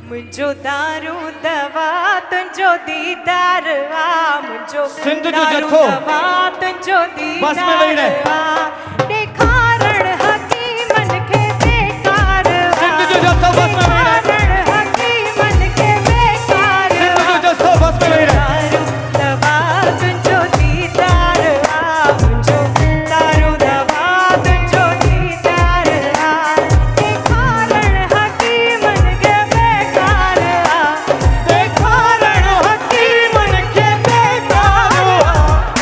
मुझो दारू दवा तुझो दीदार आ मुझो सिंधु जो दारू जथो दवा तुझो बस में वही दीदार रहे। आ देखारण हकीमन के बेकार आ सिंधु जो जथो बस में वही रहे। देखारण हकीमन के बेकार आ सिंधु जो जथो बस में वही रहे। दारू दवा तुझो दीदार आ मुझो दारू दवा तुझो दीदार आ देखारण हकीमन के बेकार आ देखारण हकीमन के बेकार आ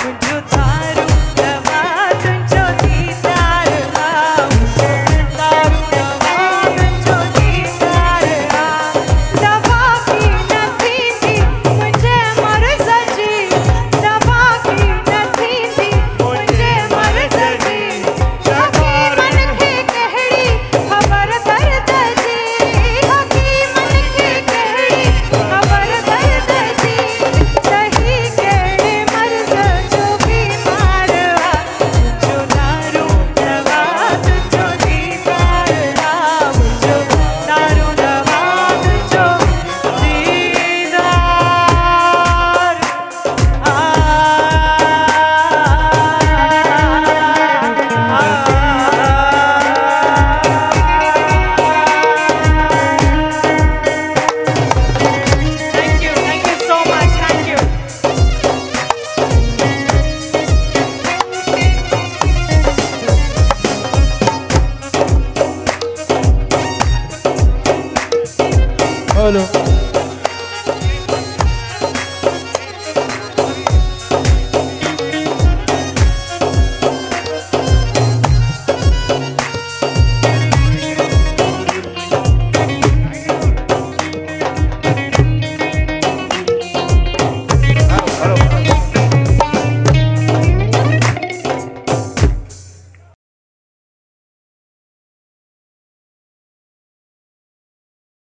मुझो दारू दवा तुझो दीदार आ मुझो दारू दवा तुझो दीदार आ दवा की न थी मुझे मर सजी दवा की न थी मुझे मर सजी हकीमन के कहड़ी खबर दर्द जी हकीमन के कहड़ी खबर दर्द जी सही केड़े मर्ज जो बीमार आ मुझो दारू दवा तुझो दीदार आ मुझो दारू दवा तुझो दीदार Thank you so much, thank you. Hello